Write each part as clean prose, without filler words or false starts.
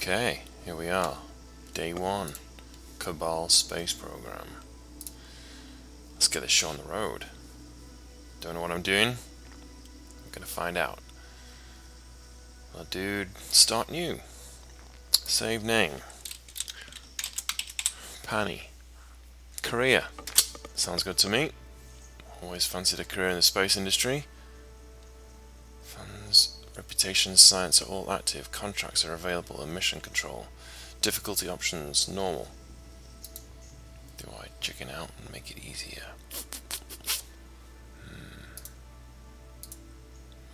Okay, here we are. Day 1. Kerbal Space Program. Let's get this show on the road. Don't know what I'm doing? I'm gonna find out. Well, dude, start new. Save name. Pani. Career. Sounds good to me. Always fancied a career in the space industry. Funds, reputation, science are all active. Contracts are available in mission control. Difficulty options, normal. Do I chicken out and make it easier?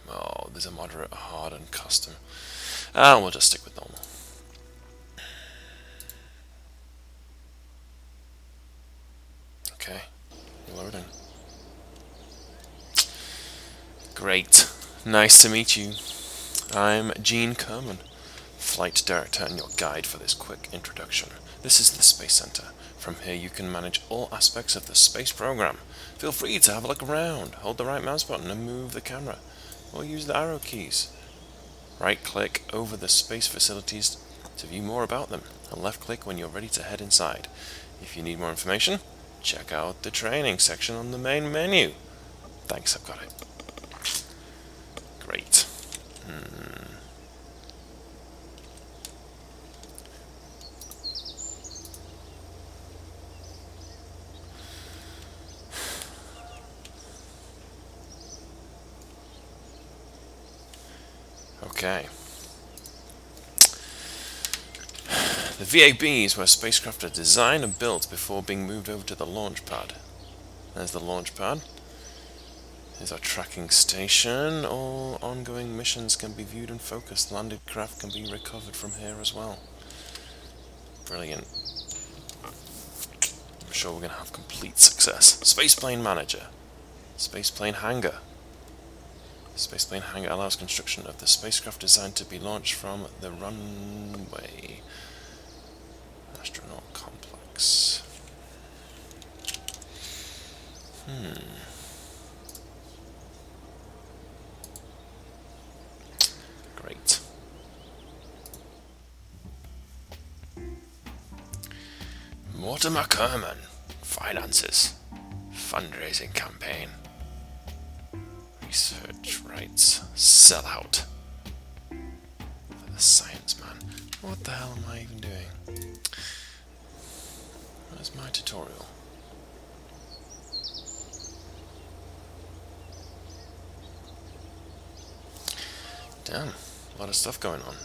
Oh, there's a moderate, hard, and custom. We'll just stick with normal. Okay, loading. Great. Nice to meet you. I'm Gene Kerman, Flight Director and your guide for this quick introduction. This is the Space Center. From here you can manage all aspects of the space program. Feel free to have a look around. Hold the right mouse button and move the camera, or use the arrow keys. Right-click over the space facilities to view more about them, and left-click when you're ready to head inside. If you need more information, check out the training section on the main menu. Thanks, I've got it. Great. Okay. The VAB is where spacecraft are designed and built before being moved over to the launch pad. There's the launch pad. Here's our tracking station. All ongoing missions can be viewed and focused. Landed craft can be recovered from here as well. Brilliant. I'm sure we're going to have complete success. Spaceplane manager. Spaceplane hangar. Spaceplane hangar allows construction of the spacecraft designed to be launched from the runway. Astronaut complex. Great. Mortimer Kerman. Finances. Fundraising campaign. Research rights. Sell out. For the science man. What the hell am I even doing? Where's my tutorial? Damn, a lot of stuff going on.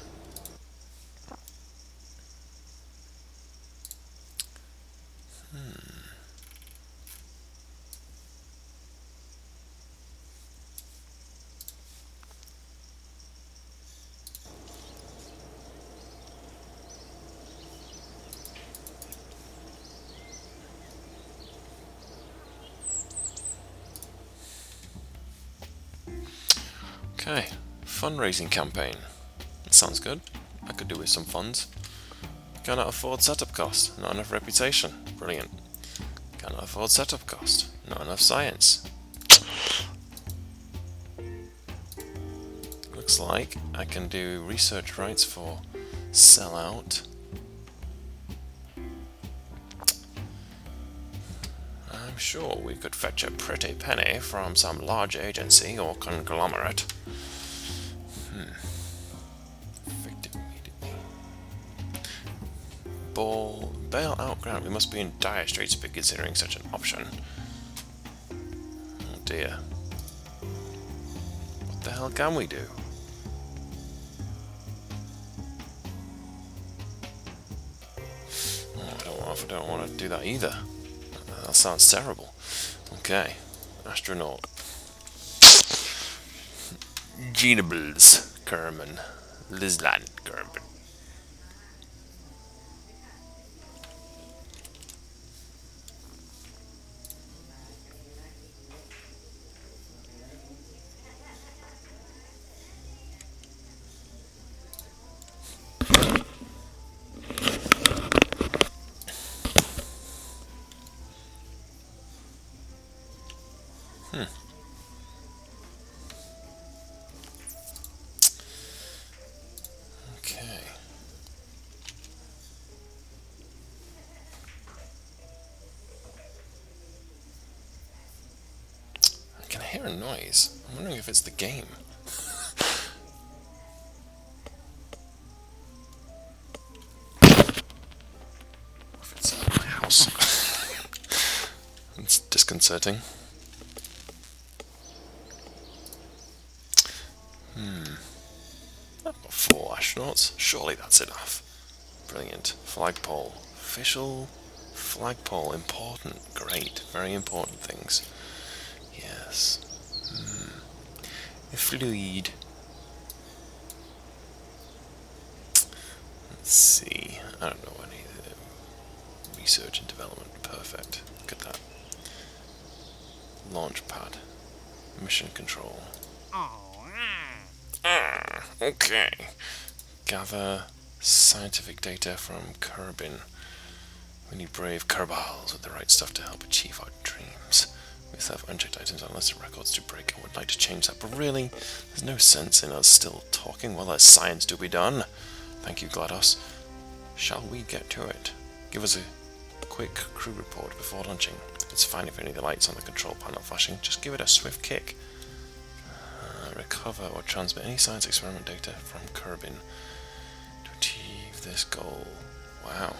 Okay, fundraising campaign. That sounds good. I could do with some funds. Cannot afford setup cost. Not enough reputation. Brilliant. Cannot afford setup cost. Not enough science. Looks like I can do research rights for sellout. I'm sure we could fetch a pretty penny from some large agency or conglomerate. Effective immediately. Bail out grant. We must be in dire straits to be considering such an option. Oh dear. What the hell can we do? Oh, I don't want to do that either. That sounds terrible. Okay. Astronaut. Genables Kerman. Lisland Kerman. Okay. hear a noise. I'm wondering if it's the game. If it's my house. It's disconcerting. I've got 4 astronauts. Surely that's enough. Brilliant. Flagpole. Official flagpole. Important. Great. Very important things. Yes. A fluid. Let's see. I don't know any research and development. Perfect. Look at that. Launch pad. Mission control. Okay. Gather scientific data from Kerbin. We need brave Kerbals with the right stuff to help achieve our dreams. We still have unchecked items on a list of records to break. I would like to change that, but really, there's no sense in us still talking while there's science to be done. Thank you, GLaDOS. Shall we get to it? Give us a quick crew report before launching. It's fine if any of the lights on the control panel flashing. Just give it a swift kick. Recover or transmit any science experiment data from Kerbin to achieve this goal. Wow.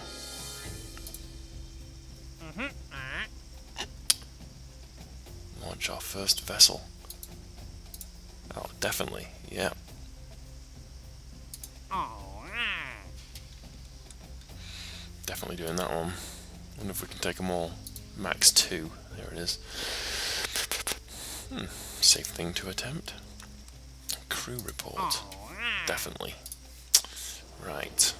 Launch our first vessel. Oh, definitely. Yeah. Definitely doing that one. Wonder if we can take them all. Max 2. There it is. Safe thing to attempt. Crew report. Definitely. Right.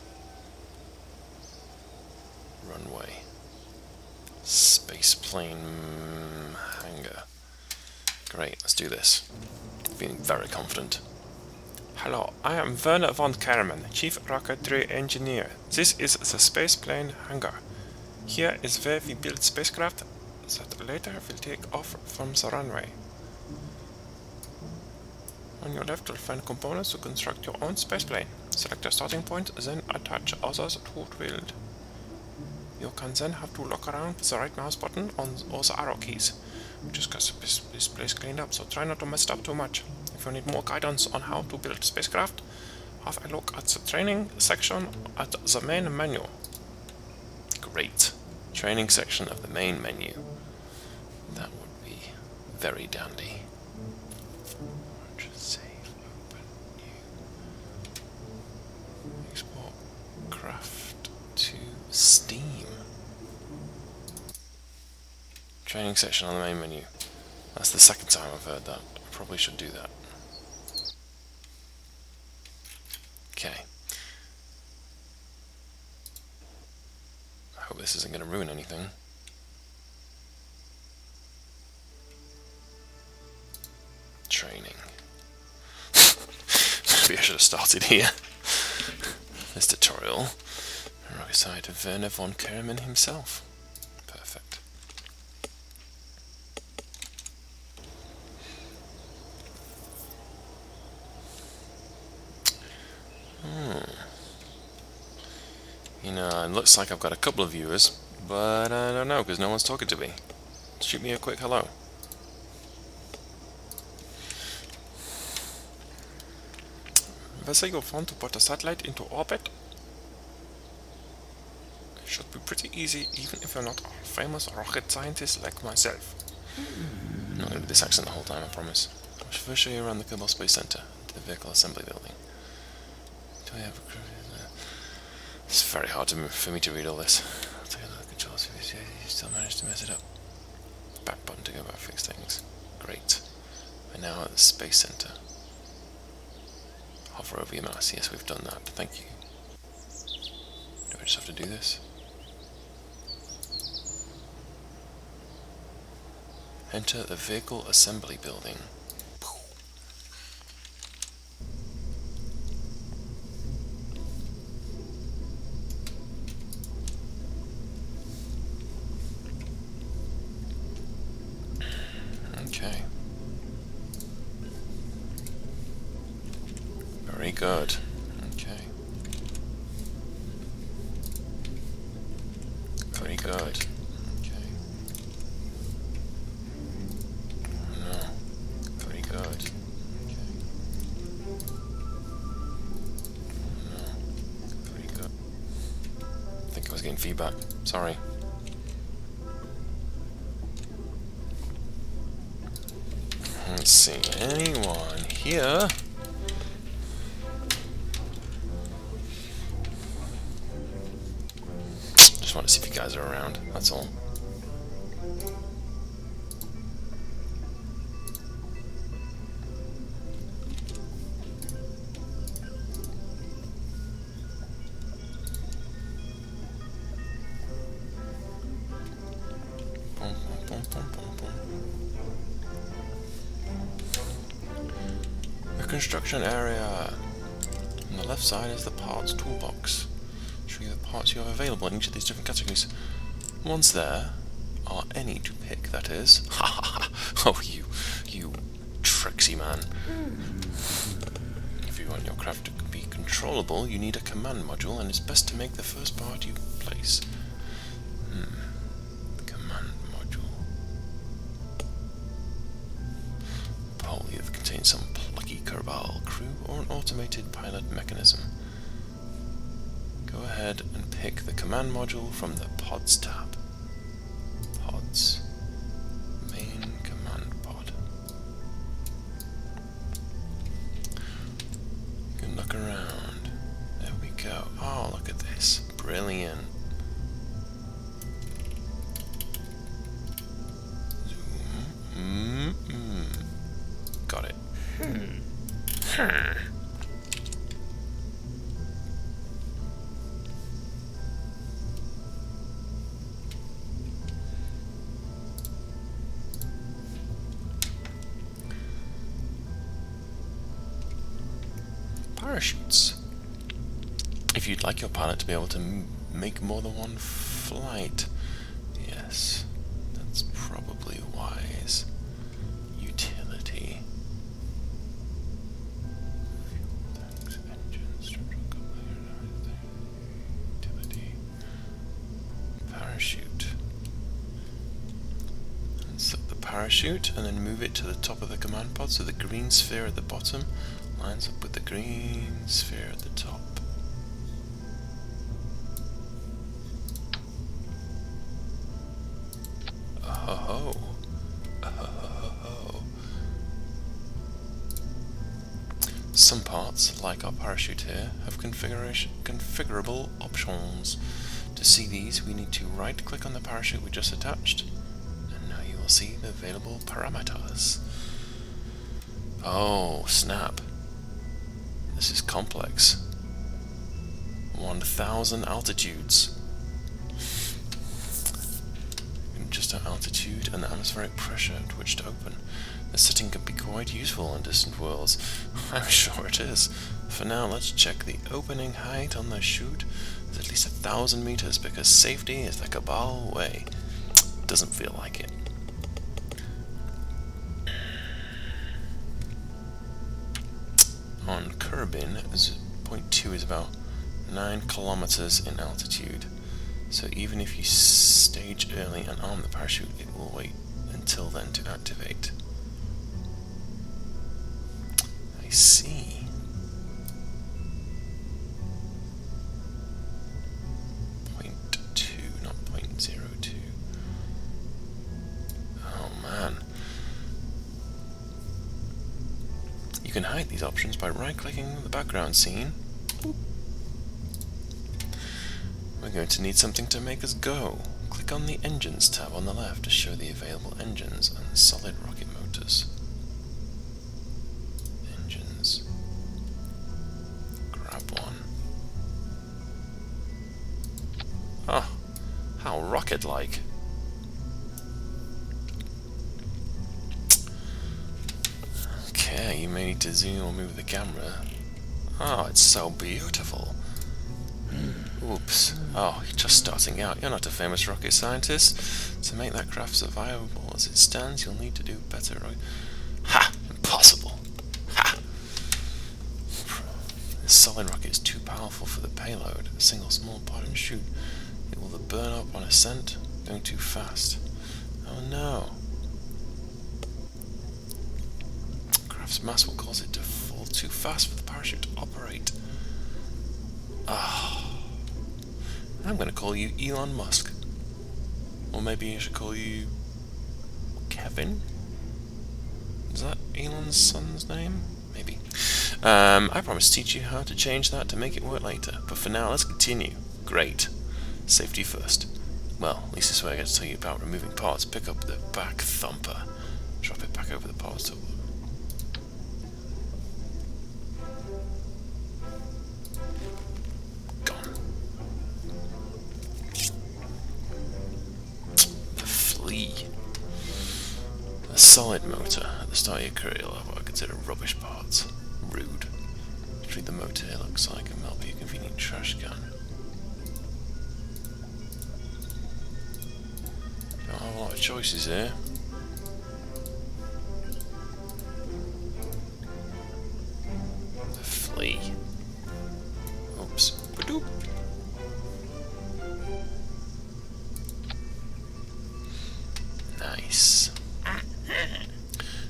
Runway. Space plane hangar. Great, let's do this. Feeling very confident. Hello, I am Werner von Karaman, Chief Rocketry Engineer. This is the space plane hangar. Here is where we build spacecraft that later will take off from the runway. On your left you'll find components to construct your own spaceplane. Select a starting point, then attach others to build. You can then have to look around with the right mouse button on all the arrow keys. We just got this place cleaned up, so try not to mess it up too much. If you need more guidance on how to build spacecraft, have a look at the training section at the main menu. Great. Training section of the main menu. That would be very dandy. Save, open, new. Export craft to Steam. Training section on the main menu. That's the second time I've heard that. I probably should do that. Okay. I hope this isn't going to ruin anything. Training. Maybe I should have started here. This tutorial. Rocket side of Werner von Karaman himself. Perfect. You know, it looks like I've got a couple of viewers, but I don't know because no one's talking to me. Shoot me a quick hello. Whether you want to put a satellite into orbit should be pretty easy, even if you're not a famous rocket scientist like myself. I'm not going to do this accent the whole time, I promise. I should first show you around the Kerbal Space Center, to the vehicle assembly building. Do I have a crew? It's very hard for me to read all this. I'll take a look at the controls if you still manage to mess it up. Back button to go back fix things. Great. We're now at the Space Center. Hover over your mouse. Yes, we've done that. Thank you. Do I just have to do this? Enter the vehicle assembly building. Okay. Very good. Okay. Very good. Okay. No. getting feedback. Sorry. Let's see. Anyone here? Just want to see if you guys are around. That's all. The construction area. On the left side is the parts toolbox. Show you the parts you have available in each of these different categories. Once there are any to pick, that is. Ha ha ha! Oh, you tricksy man. If you want your craft to be controllable, you need a command module, and it's best to make the first part you place. Command module. Probably it contains some plucky Kerbal crew or an automated pilot mechanism. Go ahead and pick the command module from the Pods tab. Pods. Main command pod. You can look around. There we go. Oh, look at this. Brilliant. Zoom. Got it. Parachutes. If you'd like your pilot to be able to make more than one flight, yes, that's probably wise. Utility. Fuel tanks, engines, structural utility. Parachute. Insert the parachute and then move it to the top of the command pod so the green sphere at the bottom lines up with the green sphere at the top. Oh, oh. Some parts, like our parachute here, have configurable options. To see these, we need to right-click on the parachute we just attached, and now you will see the available parameters. Oh, snap. This is complex. 1,000 altitudes. Just our altitude and the atmospheric pressure at which to open. This setting can be quite useful in distant worlds. I'm sure it is. For now, let's check the opening height on the chute. It's at least 1,000 meters because safety is the Kerbal way. Doesn't feel like it. On Kerbin, point 2 is about 9 kilometers in altitude. So even if you stage early and arm the parachute, it will wait until then to activate. I see. Point 2, not point 02. Oh man. You can hide these options by right-clicking the background scene. We're going to need something to make us go. Click on the Engines tab on the left to show the available engines and solid rocket motors. Engines. Grab one. Oh, how rocket-like. Okay, you may need to zoom or move the camera. Oh, it's so beautiful. Oops. Oh, you're just starting out. You're not a famous rocket scientist. To make that craft survivable as it stands, you'll need to do better. Ha! Impossible. Ha! This solid rocket is too powerful for the payload. A single small part and shoot. It will burn up on ascent, going too fast. Oh no. Craft's mass will cause it to fall too fast for the parachute to operate. Ah. I'm going to call you Elon Musk. Or maybe I should call you Kevin? Is that Elon's son's name? Maybe. I promise to teach you how to change that to make it work later. But for now, let's continue. Great. Safety first. Well, at least this way I get to tell you about removing parts. Pick up the back thumper. Drop it back over the parts tool. Gone. The flea. A solid motor at the start of your career level I consider rubbish parts. Rude. Treat the motor here looks like a might be a convenient trash can. Don't have a lot of choices here. The flea. Oops. Ba-doop. Nice.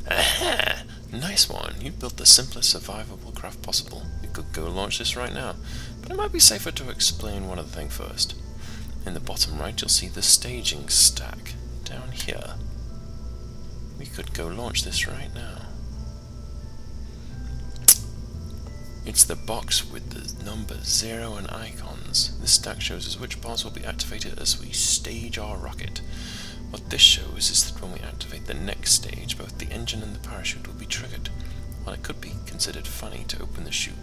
Aha! Nice one. You built the simplest survivable craft possible. You could go launch this right now, but it might be safer to explain one other thing first. In the bottom right, you'll see the staging stack. Down here. We could go launch this right now. It's the box with the numbers 0 and icons. This stack shows us which parts will be activated as we stage our rocket. What this shows is that when we activate the next stage, both the engine and the parachute will be triggered. While it could be considered funny to open the chute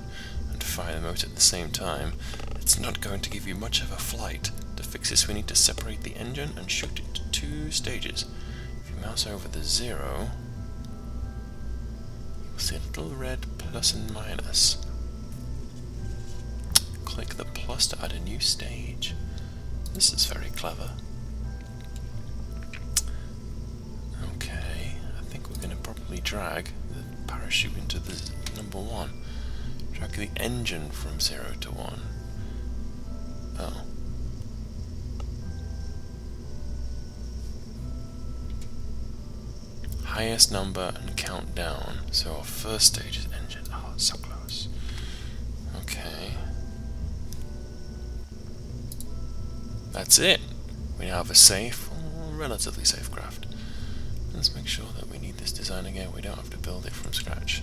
and fire the motor at the same time, it's not going to give you much of a flight. To fix this, we need to separate the engine and shoot it into 2 stages. If you mouse over the 0, you will see a little red plus and minus. Click the plus to add a new stage. This is very clever. Okay, I think we're going to probably drag the parachute into the number 1. Drag the engine from 0 to 1. Oh. Highest number and count down. So our first stage is engine. Oh, it's so close. Okay. That's it. We now have a safe, or relatively safe craft. Let's make sure that we need this design again. We don't have to build it from scratch.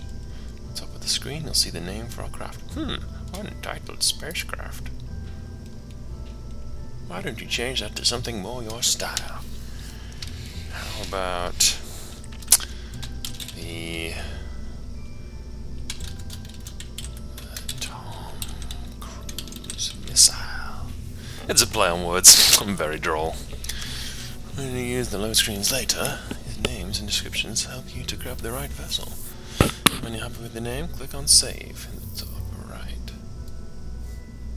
On top of the screen, you'll see the name for our craft. Untitled spacecraft. Why don't you change that to something more your style? How about the Tom Cruise missile? It's a play on words. I'm very droll. When you use the load screens later, his names and descriptions help you to grab the right vessel. When you're happy with the name, click on Save in the top right.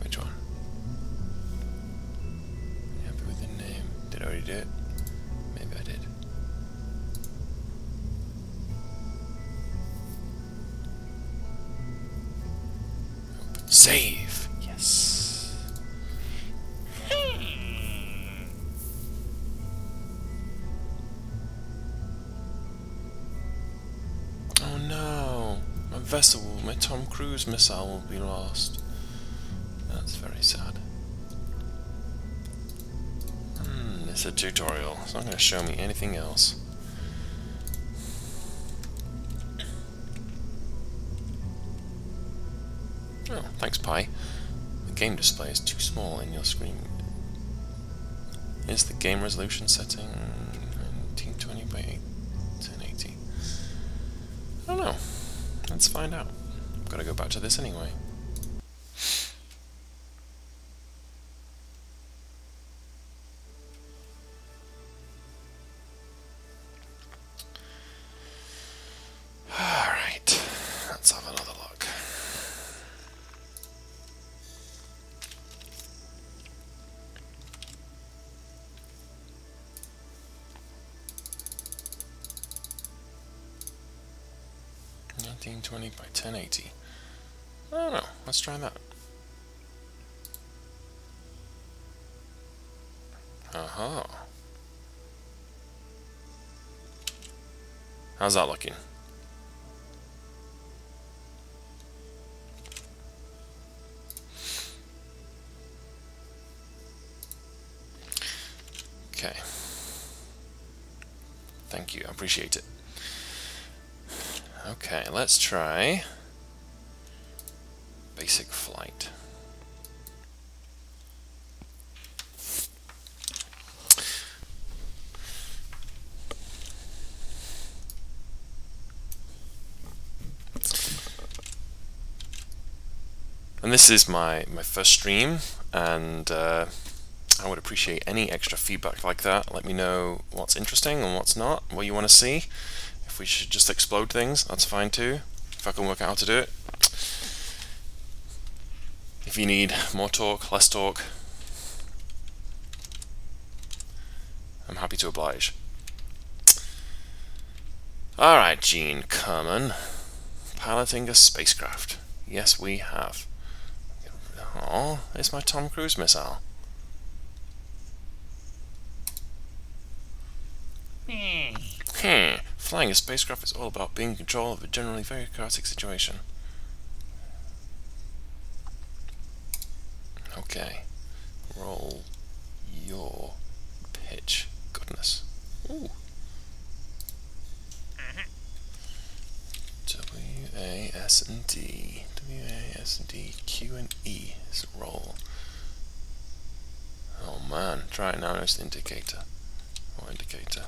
Which one? You happy with the name? Did I already do it? Maybe I did. Save! Yes. Oh no! My vessel, my Tom Cruise missile will be lost. That's very sad. It's a tutorial. It's not going to show me anything else. Oh, thanks, Pi. The game display is too small in your screen. Is the game resolution setting 1920 by 1080? I don't know. Let's find out. I've got to go back to this anyway. Alright, let's have another look. (1920 by 1080). I don't know. Let's try that. Uh-huh. How's that looking? Thank you, I appreciate it. Okay, let's try basic flight. And this is my first stream, and I would appreciate any extra feedback like that. Let me know what's interesting and what's not, what you want to see. If we should just explode things, that's fine too, if I can work out how to do it. If you need more talk, less talk, I'm happy to oblige. Alright, Gene Kerman. Piloting a spacecraft. Yes, we have. Oh, it's my Tom Cruise missile. Flying a spacecraft is all about being in control of a generally very chaotic situation. Okay. Roll your pitch. Goodness. Ooh. W, A, S, and D. W, A, S, and D. Q, and E is roll. Oh man. Try it now. Notice the indicator. Or indicator.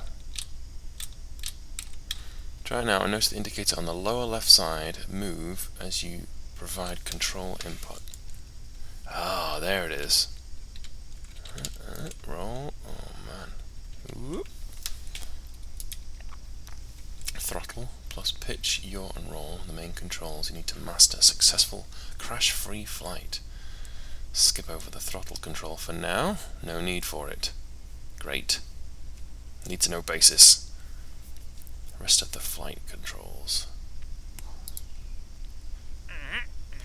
Try it now and notice the indicator on the lower left side move as you provide control input. Ah, there it is. Roll. Oh man. Whoop. Throttle plus pitch, yaw, and roll, the main controls. You need to master successful crash-free flight. Skip over the throttle control for now. No need for it. Great. Need to know basis. Rest of the flight controls.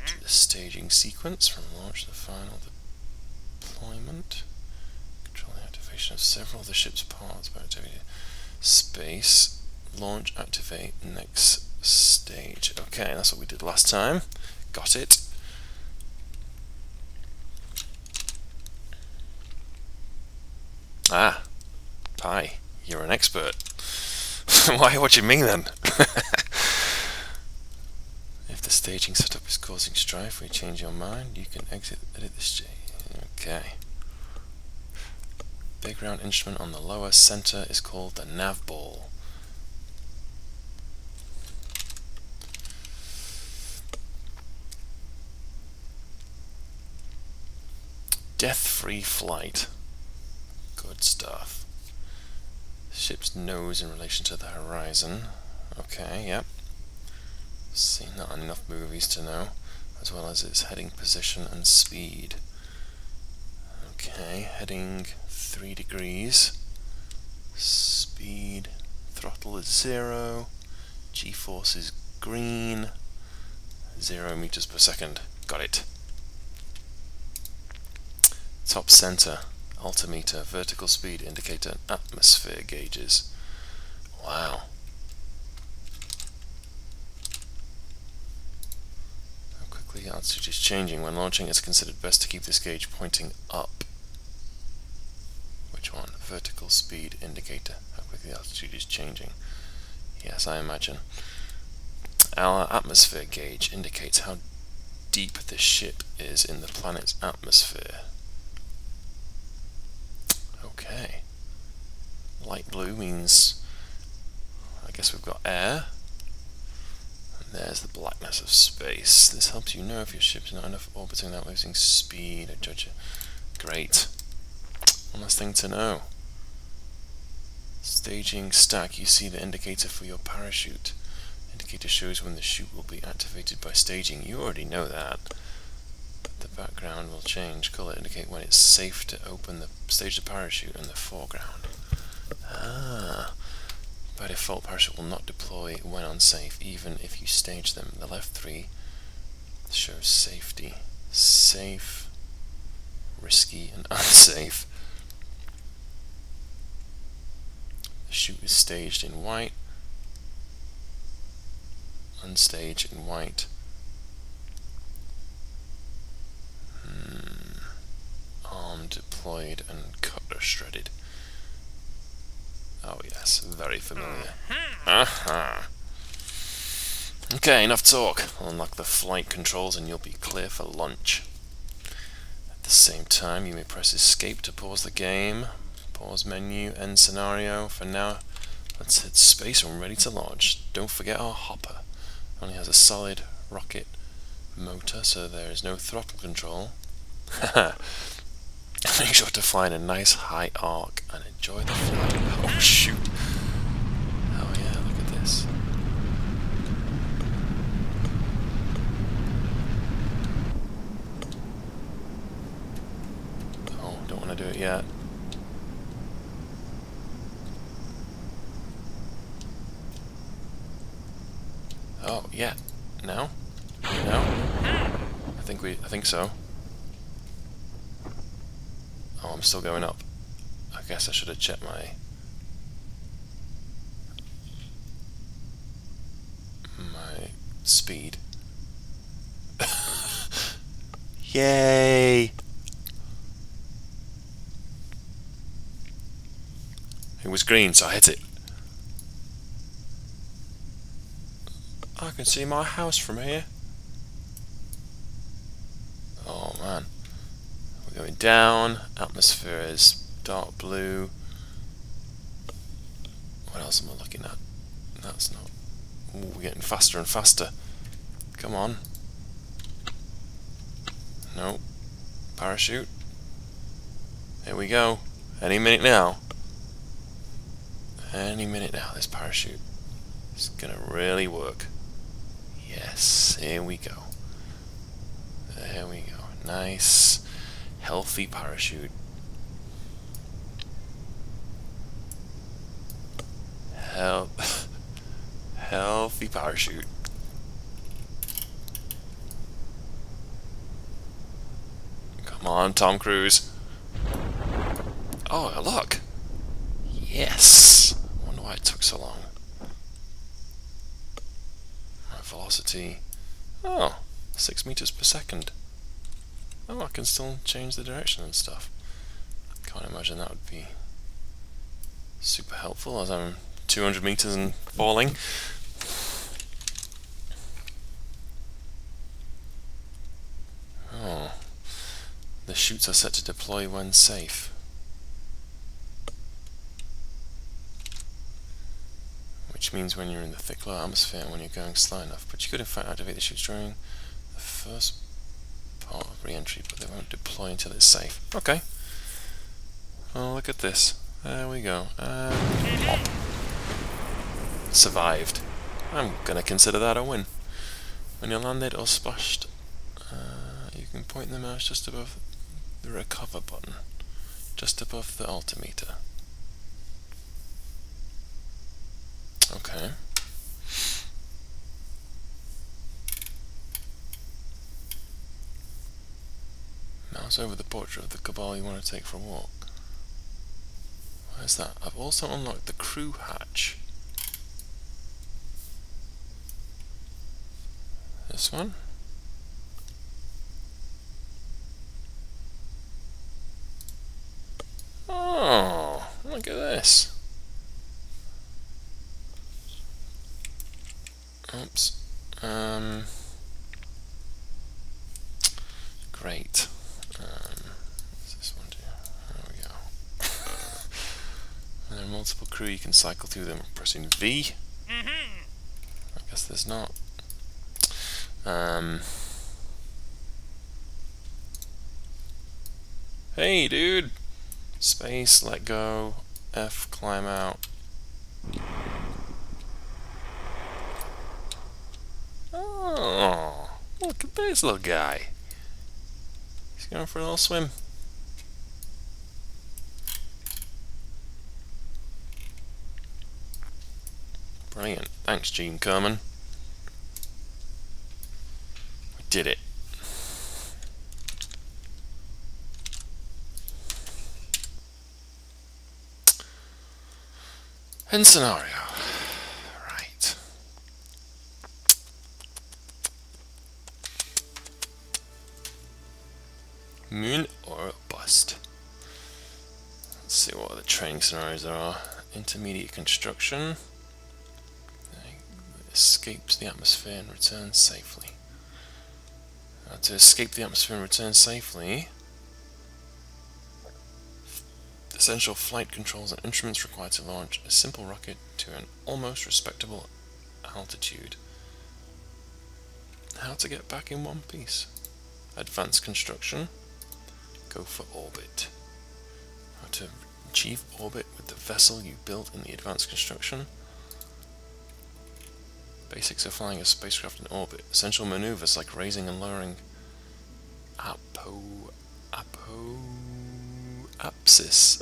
To the staging sequence from launch to final deployment. Control the activation of several of the ship's parts by activating space. Launch, activate, next stage. Okay, that's what we did last time. Got it. Ah, Pi, you're an expert. Why are you watching me then? If the staging setup is causing strife, or you change your mind, you can edit this stage. Okay. Big round instrument on the lower center is called the nav ball. Death-free flight. Good stuff. Ship's nose in relation to the horizon. Okay, yep. Seen that on enough movies to know. As well as its heading position and speed. Okay, heading 3 degrees. Speed, throttle is 0. G-force is green. 0 meters per second. Got it. Top center, altimeter, vertical speed indicator, atmosphere gauges. Wow. How quickly altitude is changing. When launching, it's considered best to keep this gauge pointing up. Which one? Vertical speed indicator. How quickly altitude is changing. Yes, I imagine. Our atmosphere gauge indicates how deep the ship is in the planet's atmosphere. Okay. Light blue means, I guess we've got air. And there's the blackness of space. This helps you know if your ship's not enough orbiting without losing speed or judge it. Great. One last thing to know. Staging stack, you see the indicator for your parachute. Indicator shows when the chute will be activated by staging. You already know that. The background will change color, indicate when it's safe to open the stage the parachute in the foreground. Ah. By default, parachute will not deploy when unsafe, even if you stage them. The left 3 shows safety. Safe, risky, and unsafe. The chute is staged in white. Unstaged in white. Arm deployed and cutter shredded. Oh yes, very familiar. Uh-huh. Okay, enough talk. I'll unlock the flight controls and you'll be clear for lunch. At the same time, you may press escape to pause the game. Pause menu, end scenario. For now, let's hit space and we're ready to launch. Don't forget our hopper. It only has a solid rocket motor, so there is no throttle control. Make sure to fly in a nice high arc and enjoy the flight. Oh shoot. Oh yeah, look at this. Oh, don't want to do it yet. Oh, yeah. No? No? I think so. Oh, I'm still going up. I guess I should have checked my speed. Yay! It was green, so I hit it. I can see my house from here. Oh man. We're going down. Atmosphere is dark blue. What else am I looking at? That's not... Ooh, we're getting faster and faster. Come on. No. Parachute. Here we go. Any minute now. Any minute now, this parachute is gonna really work. Yes, here we go. There we go. Nice, healthy parachute. Healthy parachute. Come on, Tom Cruise. Oh, look. Yes. I wonder why it took so long. My velocity. Oh, 6 meters per second. Oh, I can still change the direction and stuff. Can't imagine that would be super helpful as I'm 200 meters and falling. Oh, the chutes are set to deploy when safe. Which means when you're in the thick low atmosphere and when you're going slow enough. But you could in fact activate the chutes during the first part of re-entry, but they won't deploy until it's safe. Okay. Oh, look at this. There we go. Pop. Survived. I'm gonna consider that a win. When you're landed or splashed, you can point the mouse just above the recover button, just above the altimeter. Okay. Mouse over the portrait of the Kerbal you want to take for a walk. Where's that? I've also unlocked the crew hatch. This one. Oh, look at this. Oops. Great. What's this one do? There we go. And there are multiple crew, you can cycle through them pressing V. I guess there's not. Hey dude! Space, let go, F, climb out. Oh, look at this little guy. He's going for a little swim. Brilliant. Thanks, Gene Kerman. We did it. End scenario. Right. Moon or bust. Let's see what the training scenarios there are. intermediate construction. Escapes the atmosphere and returns safely. To escape the atmosphere and return safely, essential flight controls and instruments required to launch a simple rocket to an almost respectable altitude. How to get back in one piece. Advanced construction. Go for orbit. How to achieve orbit with the vessel you built in the advanced construction. Basics of flying a spacecraft in orbit. Essential maneuvers like raising and lowering apoapsis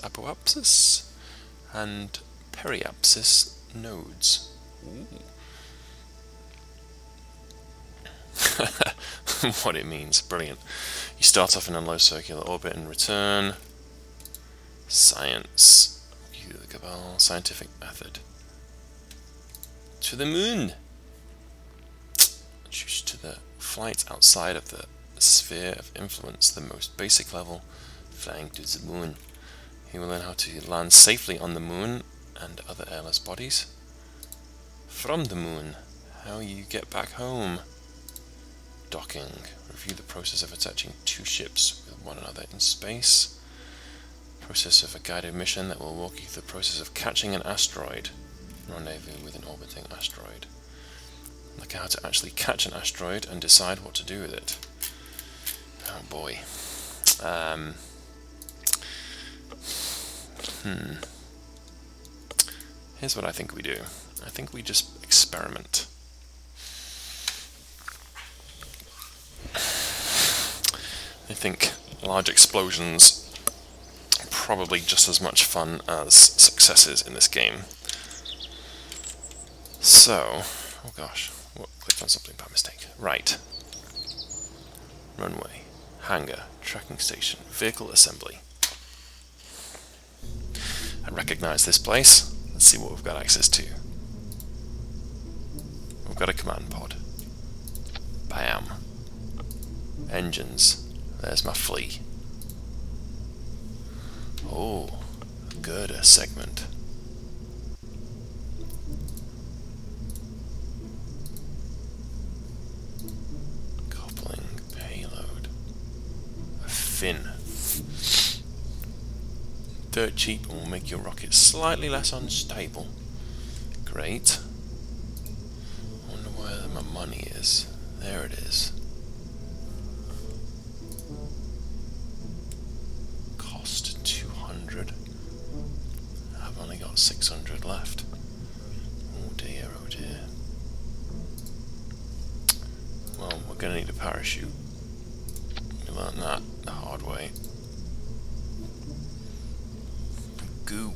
and periapsis nodes. Ooh. What it means, brilliant. You start off in a low circular orbit and return. Science. The Kerbal scientific method. To the moon. Choose to the flight outside of the sphere of influence, the most basic level, flying to the moon. He will learn how to land safely on the moon and other airless bodies. From the moon, how you get back home. Docking. Review the process of attaching two ships with one another in space. Process of a guided mission that will walk you through the process of catching an asteroid. Rendezvous with an orbiting asteroid. Look at how to actually catch an asteroid and decide what to do with it. Oh boy. Here's what I think we do. I think we just experiment. I think large explosions are probably just as much fun as successes in this game. So, oh gosh, clicked on something by mistake. Right. Runway, hangar, tracking station, vehicle assembly. I recognize this place. Let's see what we've got access to. We've got a command pod. Bam. Engines. There's my flea. Oh, girder segment. Coupling payload. A fin. Dirt cheap will make your rocket slightly less unstable. Great. I wonder where my money is. There it is. Cost 200. I've only got 600 left. Oh dear, oh dear. Well, we're gonna need a parachute. We learned that the hard way. Goo.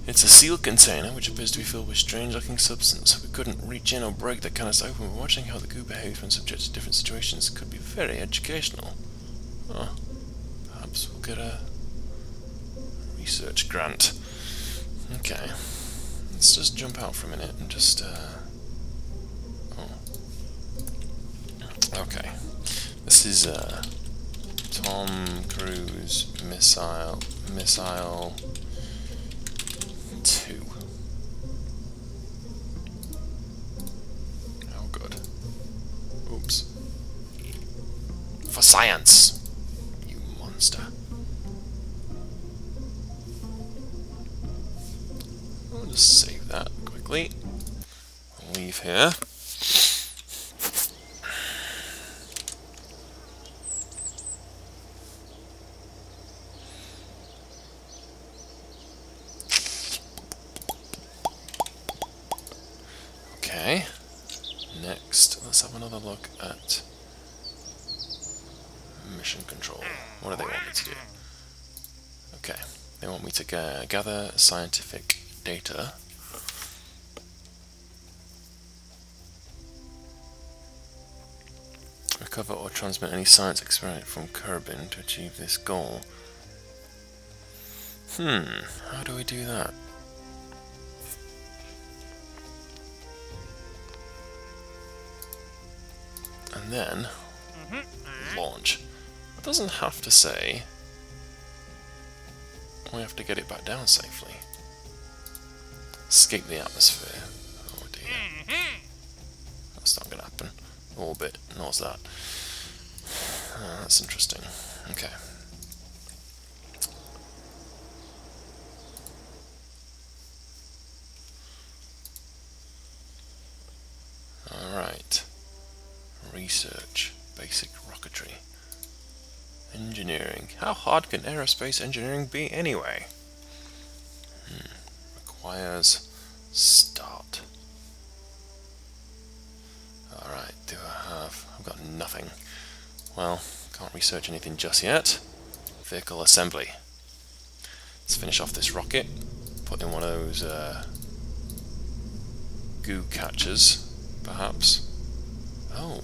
It's a sealed container which appears to be filled with strange-looking substance. We couldn't reach in or break the canister open, but watching how the goo behaves when subject to different situations could be very educational. Oh, perhaps we'll get a research grant. Okay, let's just jump out for a minute and just oh. Okay, this is Tom Cruise Missile 2. Oh good. Oops. For science, you monster. I'll just save that quickly. I'll leave here. Okay, next let's have another look at mission control. What do they want me to do? Okay, they want me to gather scientific data. Recover or transmit any science experiment from Kerbin to achieve this goal. How do we do that? And then launch. It doesn't have to say we have to get it back down safely. Escape the atmosphere. Oh dear. That's not going to happen. Orbit knows that. That's interesting. Okay. Alright. Research. Basic rocketry. Engineering. How hard can aerospace engineering be anyway? Requires start. Alright, do I have... I've got nothing. Well, can't research anything just yet. Vehicle assembly. Let's finish off this rocket. Put in one of those goo catchers, perhaps. Oh,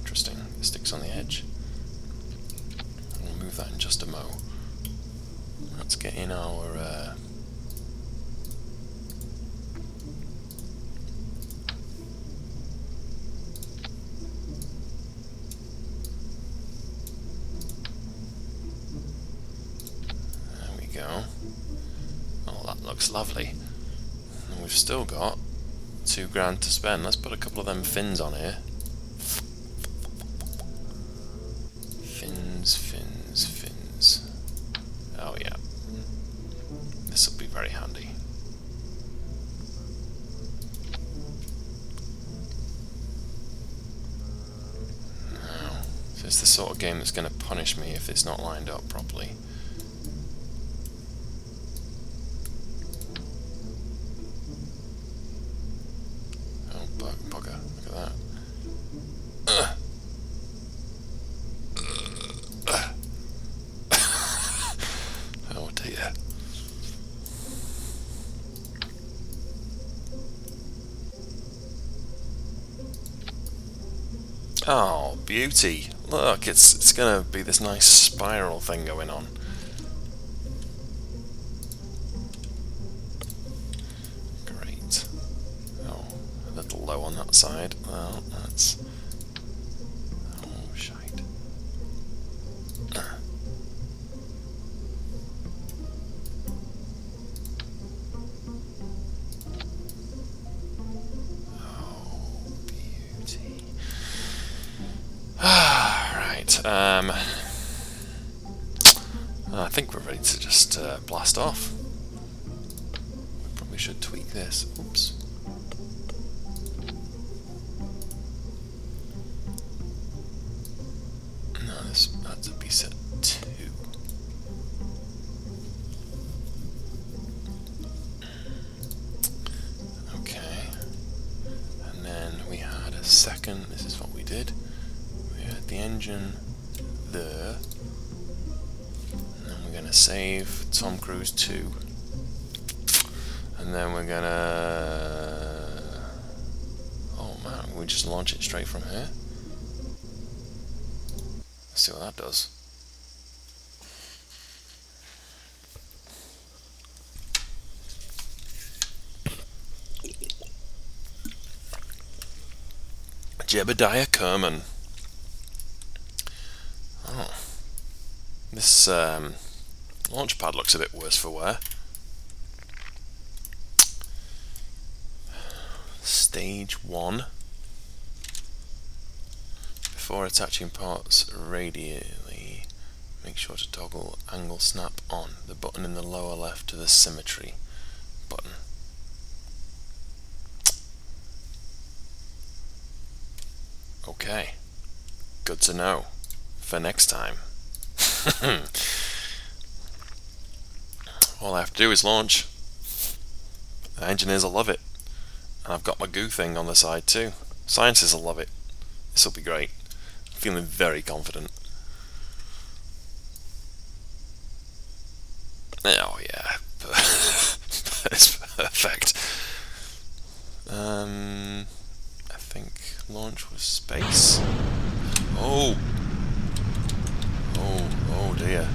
interesting. It sticks on the edge. We'll move that in just a mo. Let's get in our... go. Oh, that looks lovely. And we've still got £2,000 to spend. Let's put a couple of them fins on here. Fins, fins, fins. Oh yeah. This will be very handy. Now, so it's the sort of game that's going to punish me if it's not lined up properly. Bugger, look at that. Oh dear. Oh, beauty. Look, it's gonna be this nice spiral thing going on. Great. Oh, a little low on that side. Well, that's... Oh, shite. Oh, beauty. Right, I think we're ready to just blast off. We probably should tweak this. Oops. No, that's a be set 2. Okay. And then we had a second, this is what we did. We had the engine there. And then we're going to save Tom Cruise 2. And then we're going to... Oh man, we just launch it straight from here. Let's see what that does. Jebediah Kerman. Oh. This launch pad looks a bit worse for wear. Stage 1. Before attaching parts radially, make sure to toggle angle snap on. The button in the lower left to the symmetry button. Okay, good to know for next time. All I have to do is launch. The engineers will love it. And I've got my goo thing on the side too. Scientists will love it. This will be great. I'm feeling very confident. Oh yeah, it's perfect. I think launch was space. Oh dear.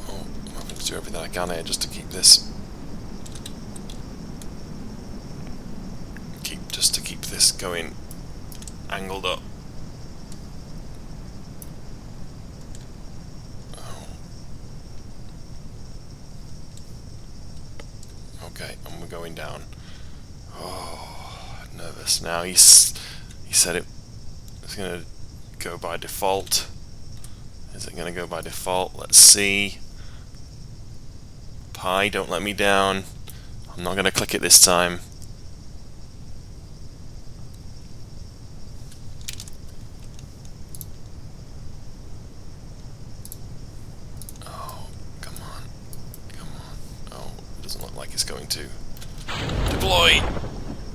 Oh, I'm having to do everything I can here just to keep this. Keep this going angled up. Okay, and we're going down. Oh, nervous. Now he said it was going to go by default. Is it going to go by default? Let's see. Pi, don't let me down. I'm not going to click it this time. Oh, come on. Come on. Oh, it doesn't look like it's going to. Deploy!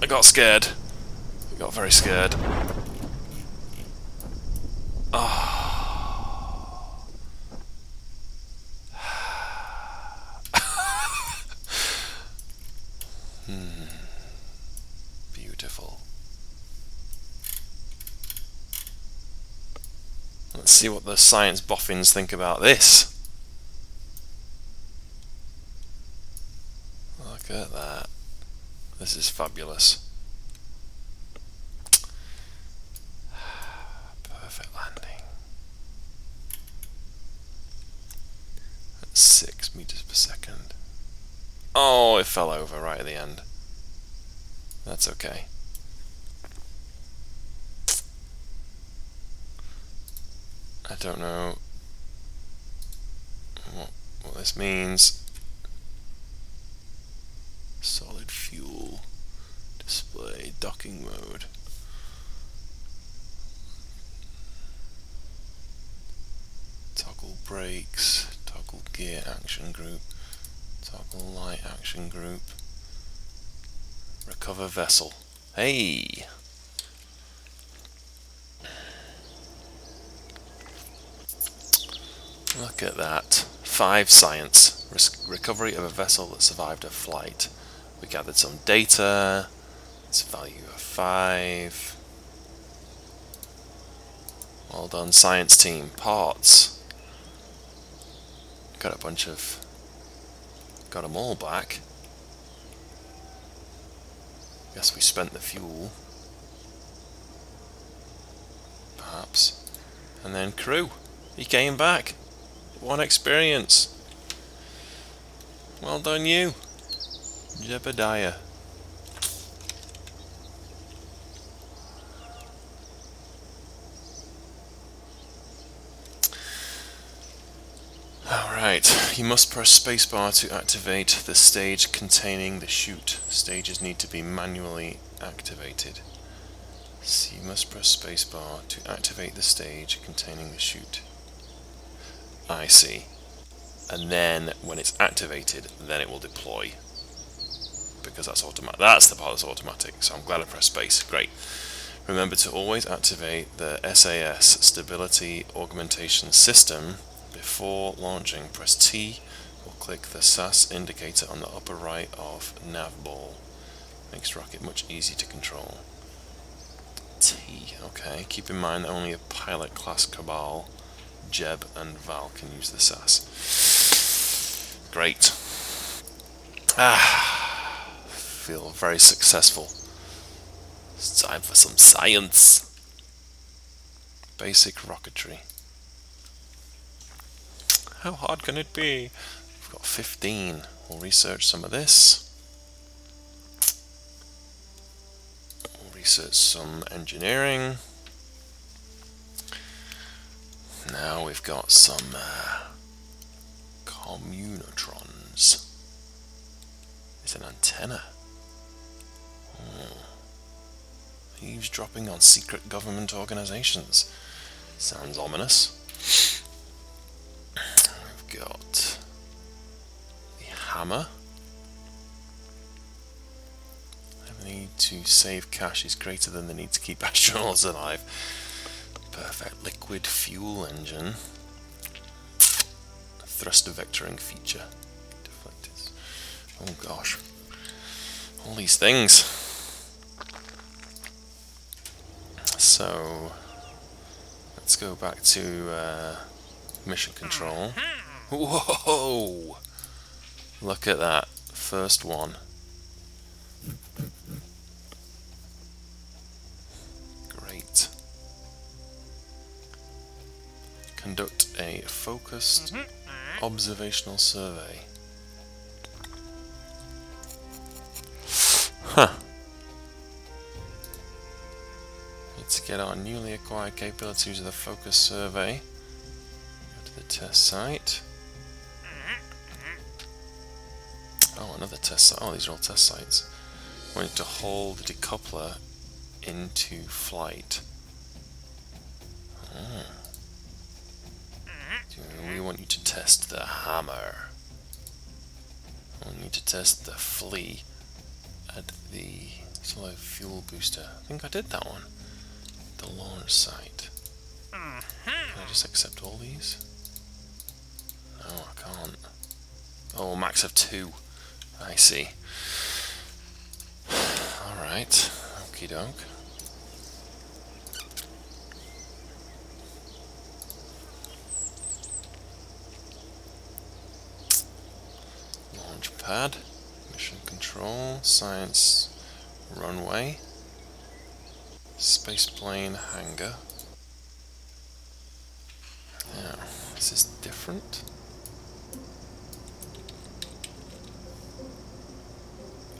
I got scared. I got very scared. Ah. Beautiful. Let's see what the science boffins think about this. Look at that. This is fabulous. Perfect landing. At 6 meters per second. Oh, it fell over right at the end. That's okay. I don't know what this means. Solid fuel display, docking mode. Toggle brakes, toggle gear action group, toggle light action group, recover vessel. Hey! Look at that. 5 science. Recovery of a vessel that survived a flight. We gathered some data. It's a value of 5. Well done, science team. Parts. Got a bunch of... Got them all back. Guess we spent the fuel. Perhaps. And then crew. He came back. 1 experience. Well done, you. Jebediah. Alright, you must press spacebar to activate the stage containing the chute. Stages need to be manually activated. So you must press spacebar to activate the stage containing the chute. I see. And then when it's activated, then it will deploy. Because that's automatic. That's the part that's automatic. So I'm glad I pressed space. Great. Remember to always activate the SAS Stability Augmentation System before launching. Press T or click the SAS indicator on the upper right of nav ball. Makes rocket much easier to control. T. Okay. Keep in mind that only a pilot class Kerbal, Jeb and Val can use the SAS. Great. Feel very successful. It's time for some science. Basic rocketry. How hard can it be? We've got 15. We'll research some of this. We'll research some engineering. Now we've got some communitrons. It's an antenna. Eavesdropping on secret government organizations. Sounds ominous. We've got the hammer. The need to save cash is greater than the need to keep astronauts alive. Perfect liquid fuel engine. Thrust vectoring feature. Deflectors. Oh gosh. All these things. So let's go back to mission control. Whoa! Look at that. First one. Great. Conduct a focused observational survey. get our newly acquired capabilities of the focus survey. Go to the test site. Oh, another test site. Oh, these are all test sites. We need to hold the decoupler into flight. Oh. We want you to test the hammer. We need to test the flea at the slow fuel booster. I think I did that one. The launch site. Can I just accept all these? No, I can't. Oh, max of 2. I see. Alright. Okie doke. Launch pad. Mission control. Science runway. Spaceplane hangar. Now, this is different.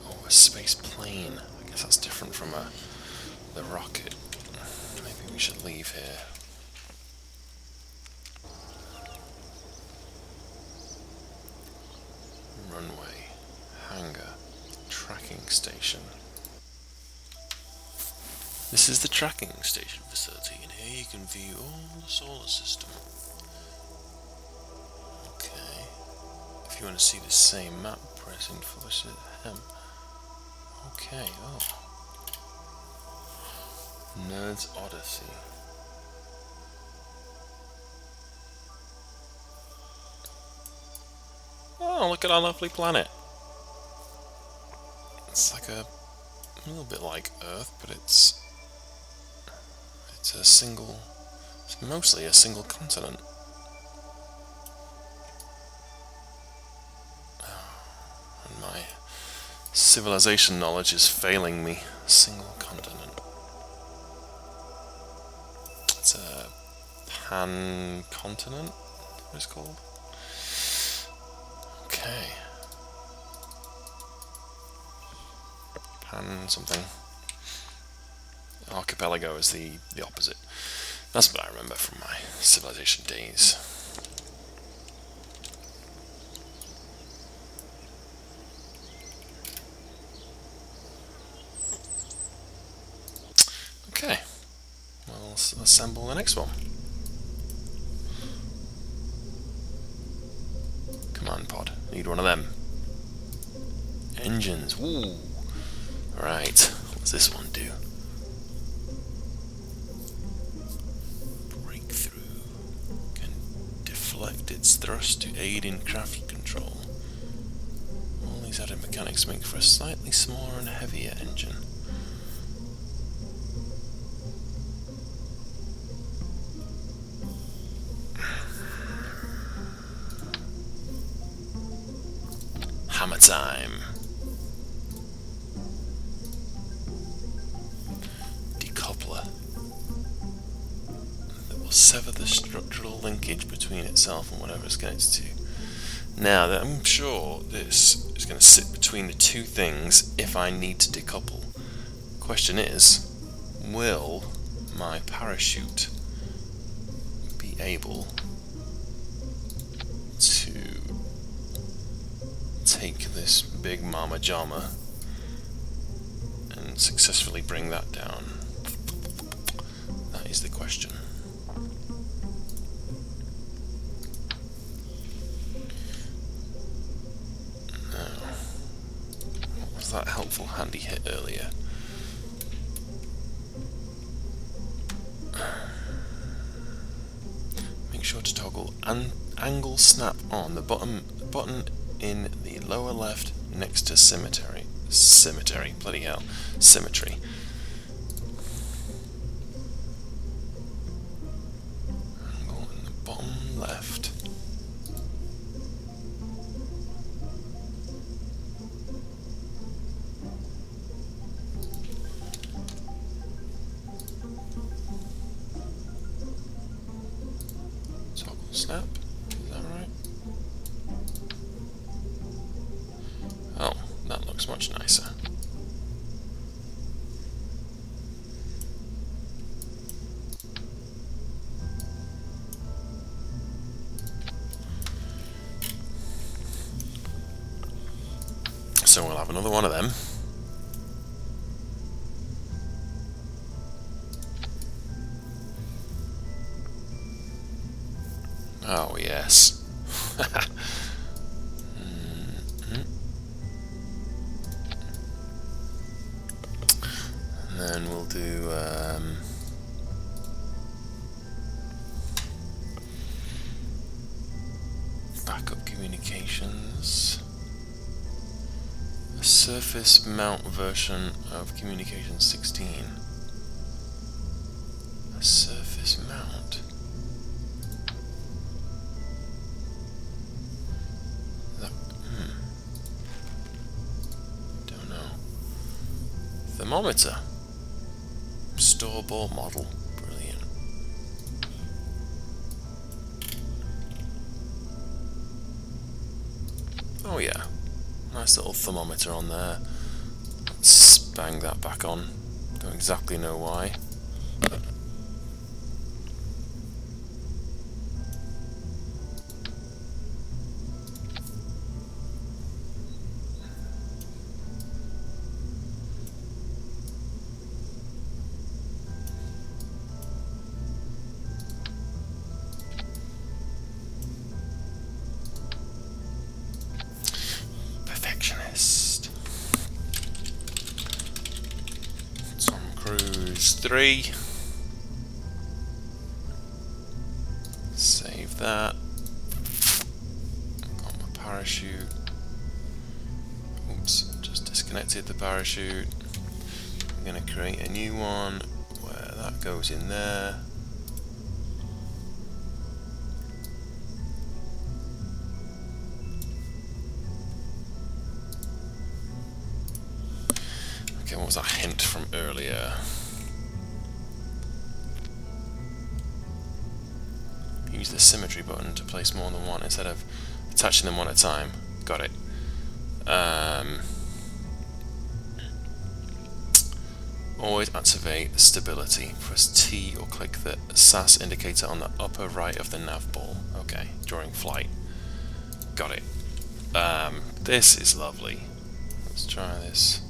Oh, a space plane. I guess that's different from the rocket. Maybe we should leave here. Runway, hangar, tracking station. This is the tracking station facility, and here you can view all the solar system. Okay. If you want to see the same map, pressing force M. Okay, oh. Nerd's Odyssey. Oh, look at our lovely planet. It's like a little bit like Earth, but it's mostly a single continent. And my civilization knowledge is failing me. Single continent. It's a pan-continent, what it's called. Okay. Pan something. Archipelago is the opposite. That's what I remember from my civilization days. Okay. Well, let's assemble the next one. Command pod. Need one of them. Engines. Woo. Right. What's this one do? Breakthrough. Can deflect its thrust to aid in craft control. All these added mechanics make for a slightly smaller and heavier engine. Hammer time. Decoupler that will sever the structural linkage between itself and whatever it's connected to. Now, that I'm sure this is going to sit between the two things if I need to decouple. Question is, will my parachute be able to take this big mama jama and successfully bring that down? That is the question. Now, what was that helpful handy hit earlier? Make sure to toggle angle snap on the button in the lower left next to symmetry. Bloody hell. Symmetry. Angle in the bottom left. Toggle snap. Is that right? Oh, that looks much nicer. So we'll have another one of them. Oh yes. And then we'll do backup communications. A surface mount version of communication 16. A surface mount. Don't know. Thermometer. Store-bought model. Brilliant. Oh yeah. Nice little thermometer on there. Let's bang that back on. Don't exactly know why. Perfectionist. Tom Cruise 3. Save that. Got my parachute. Oops, just disconnected the parachute. I'm going to create a new one where that goes in there. Okay, what was that hint from earlier? Use the symmetry button to place more than one instead of attaching them one at a time. Got it. Always activate stability. Press T or click the SAS indicator on the upper right of the nav ball. Okay, during flight. Got it. This is lovely. Let's try this.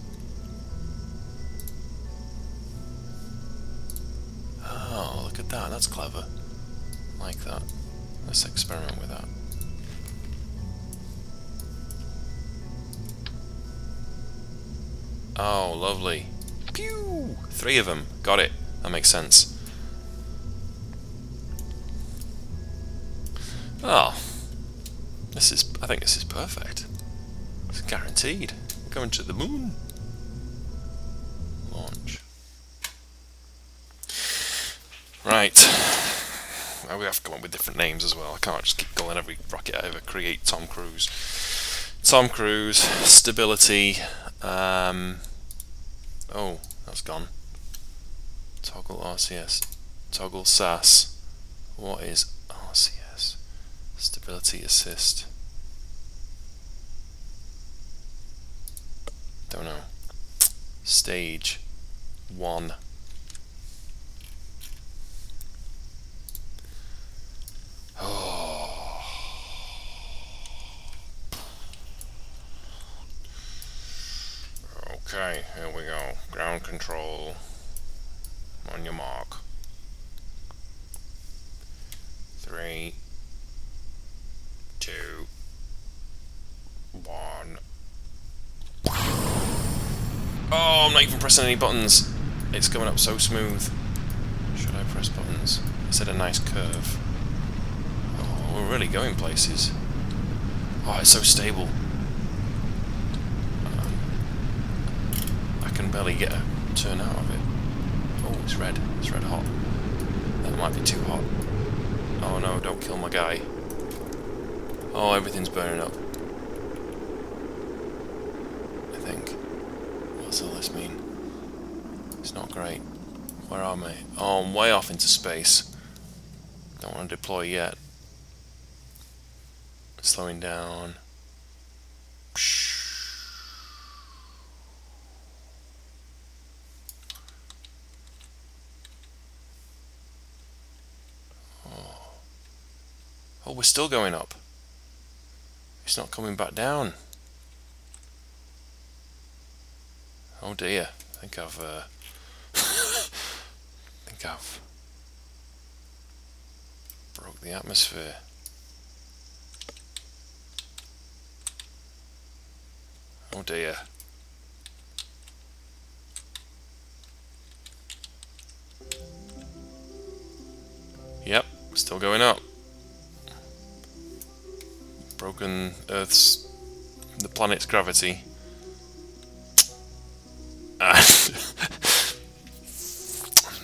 Oh, look at that. That's clever. Like that. Let's experiment with that. Oh, lovely. Pew! 3 of them. Got it. That makes sense. Oh. I think this is perfect. It's guaranteed. We're going to the moon. Launch. Right. Well, we have to come up with different names as well. I can't just keep calling every rocket I ever create Tom Cruise. Tom Cruise, stability. Oh, that's gone. Toggle RCS. Toggle SAS. What is RCS? Stability assist. Don't know. Stage 1. Okay, here we go. Ground control. On your mark. 3, 2, 1. Oh, I'm not even pressing any buttons. It's going up so smooth. Should I press buttons? Is it a nice curve? Oh, we're really going places. Oh, it's so stable. I can barely get a turn out of it. Oh, it's red. It's red hot. That might be too hot. Oh no, don't kill my guy. Oh, everything's burning up. I think. What's all this mean? It's not great. Where am I? Oh, I'm way off into space. Don't want to deploy yet. Slowing down. Oh, we're still going up. It's not coming back down. Oh dear. I think I've broke the atmosphere. Oh dear. Yep, still going up. Broken the planet's gravity. And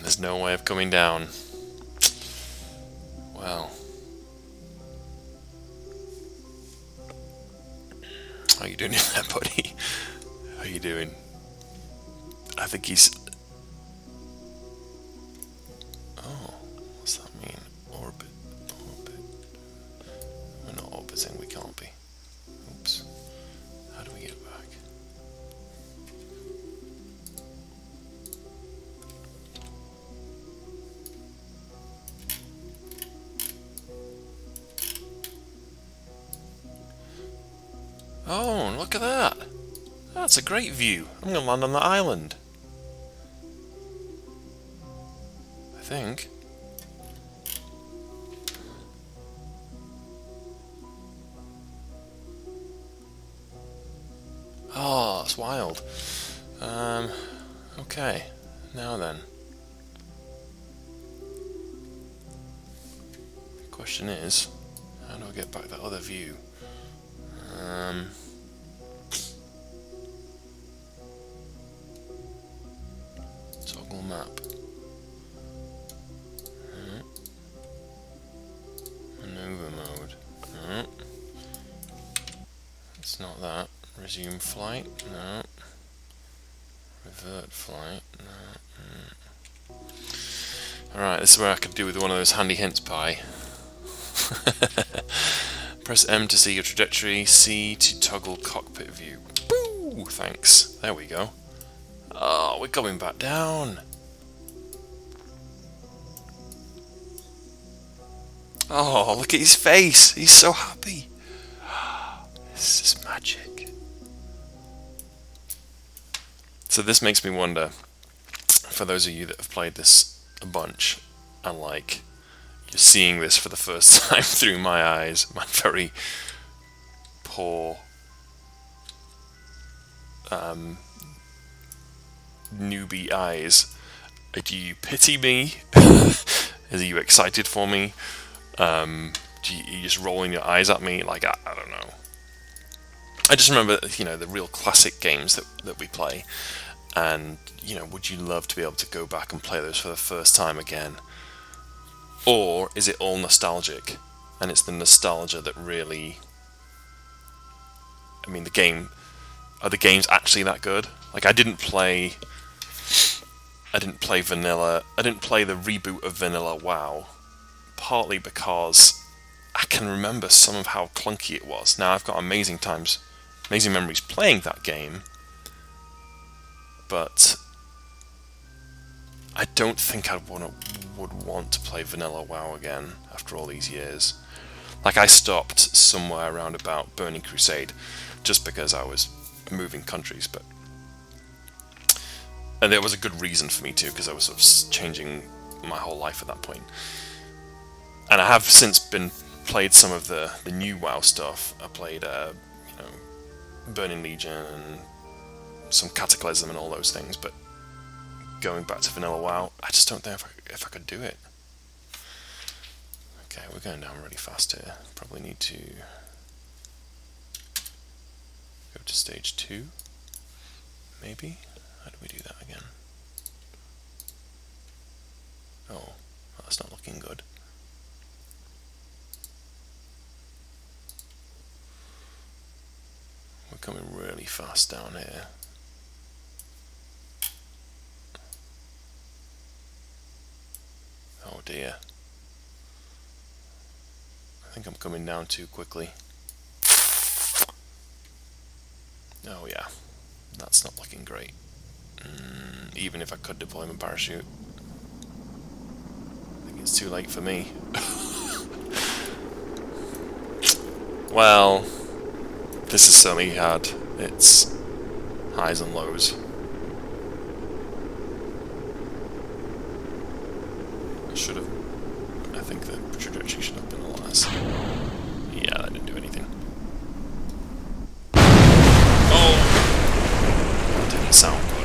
there's no way of coming down. Well. How you doing there, buddy? How you doing? I think he's... Oh, what's that mean? Orbit. We're not orbiting, we can't be. Oops. How do we get back? Oh, look at that! That's a great view. I'm gonna land on the island. I think. Oh, that's wild. Okay. Now then. The question is, how do I get back that other view? Toggle map. Maneuver mode. No. It's not that. Resume flight. No. Revert flight. No. Alright, this is where I could do with one of those handy hints pie. Press M to see your trajectory, C to toggle cockpit view. Boo! Thanks. There we go. Oh, we're going back down. Oh, look at his face. He's so happy. This is magic. So this makes me wonder, for those of you that have played this a bunch, and like, you're seeing this for the first time through my eyes, my very poor newbie eyes. Do you pity me? Are you excited for me? You just rolling your eyes at me? Like, I don't know. I just remember, the real classic games that we play, and, would you love to be able to go back and play those for the first time again? Or is it all nostalgic? And it's the nostalgia that really... I mean, are the games actually that good? Like, I didn't play Vanilla. I didn't play the reboot of Vanilla WoW, partly because I can remember some of how clunky it was. Now, I've got amazing memories playing that game, but I don't think I would want to play Vanilla WoW again after all these years. Like, I stopped somewhere around about Burning Crusade just because I was moving countries, and there was a good reason for me to, because I was sort of changing my whole life at that point. And I have since played some of the new WoW stuff. I played Burning Legion and some Cataclysm and all those things, but going back to Vanilla WoW, I just don't know if I could do it. Okay, we're going down really fast here. Probably need to go to stage 2, maybe? How do we do that again? Oh, that's not looking good. We're coming really fast down here. Oh dear. I think I'm coming down too quickly. Oh yeah, that's not looking great. Even if I could deploy my parachute, I think it's too late for me. Well, this has certainly had its highs and lows. should have... I think the trajectory should have been a lot less. Yeah, that didn't do anything. Oh! That didn't sound good.